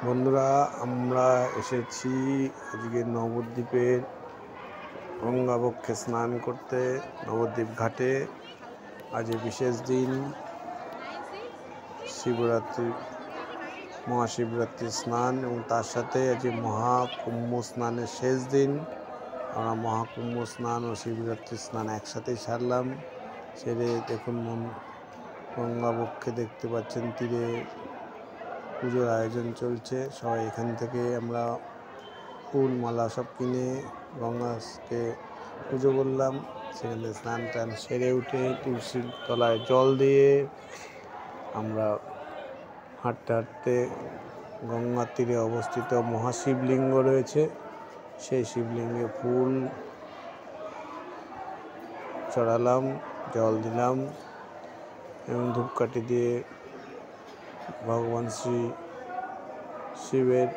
বন্ধুরা, আমরা এসেছি আজকে নবদ্বীপের গঙ্গাবক্ষে স্নান করতে, নবদ্বীপ ঘাটে। আজ বিশেষ দিন, শিবরাত্রি, মহাশিবরাত্রির স্নান এবং তার সাথে আজ মহাকুম্ভ স্নানের শেষ দিন। আমরা মহাকুম্ভ স্নান ও শিবরাত্রির স্নান একসাথেই সারলাম। সেরে দেখুন গঙ্গাবক্ষে দেখতে পাচ্ছেন তীরে পুজোর আয়োজন চলছে। সবাই এখান থেকে আমরা ফুল মালা সব কিনে গঙ্গাকে পুজো করলাম। সেখানে স্নান টান সেরে উঠে তুলসীর তলায় জল দিয়ে আমরা হাঁটতে হাঁটতে গঙ্গার তীরে অবস্থিত মহাশিবলিঙ্গ রয়েছে, সেই শিবলিঙ্গে ফুল চড়ালাম, জল দিলাম এবং ধূপকাঠি দিয়ে ভগবান শ্রী শিবের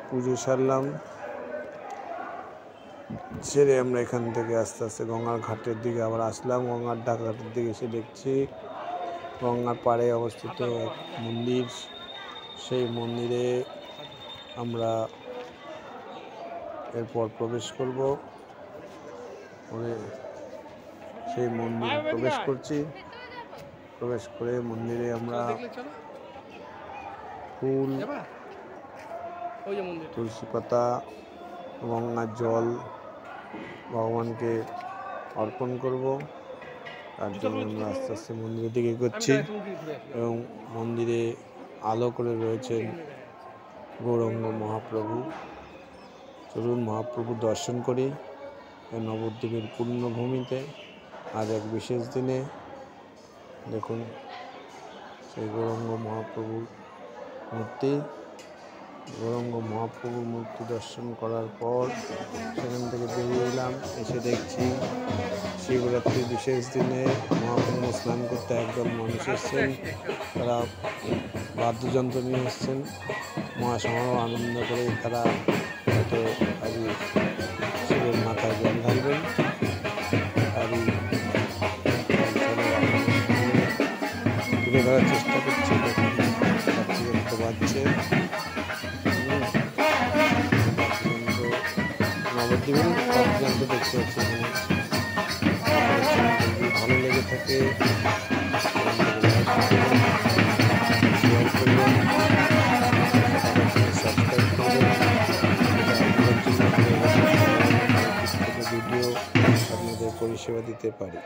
পুজো সারলাম। সেরে আমরা এখান থেকে আস্তে আস্তে গঙ্গার ঘাটের দিকে আবার আসলাম। গঙ্গার ঘাটের দিকে এসে দেখছি গঙ্গার পাড়ে অবস্থিত এক মন্দির। সেই মন্দিরে আমরা এরপর প্রবেশ করব। সেই মন্দিরে প্রবেশ করছি। প্রবেশ করে মন্দিরে আমরা ফুল, তুলসী পাতা, গঙ্গার জল ভগবানকে অর্পণ করব। তার জন্য আমরা আস্তে আস্তে মন্দিরের দিকে এগোচ্ছি এবং মন্দিরে আলো করে রয়েছেন গৌরাঙ্গ মহাপ্রভু। চলুন মহাপ্রভুর দর্শন করি নবদ্বীপের পূর্ণভূমিতে আজ এক বিশেষ দিনে। দেখুন সেই গৌরাঙ্গ মহাপ্রভুর মূর্তি। গৌরাঙ্গ মহাপ্রভুর মূর্তি দর্শন করার পর সেখান থেকে বেরিয়ে এলাম। এসে দেখছি শিবরাত্রির বিশেষ দিনে মহাকুম্ভ স্নান করতে একদল মানুষ এসছেন। তারা বাদ্যযন্ত্র নিয়ে এসছেন। মহাসমারোহ আনন্দ করে তারা হয়তো আজ শিবের মাথায় জল ঢালবেন। তারই তুলে ধরার চেষ্টা করছি। দেখতে পাচ্ছে নবদ্বীপের বাদ্যযন্ত্র দেখতে পাচ্ছি। ভালো লেগে থাকে শেয়ার করবেন, সাবস্ক্রাইব করবেন। ভিডিও আপনাদের পরিষেবা দিতে পারি।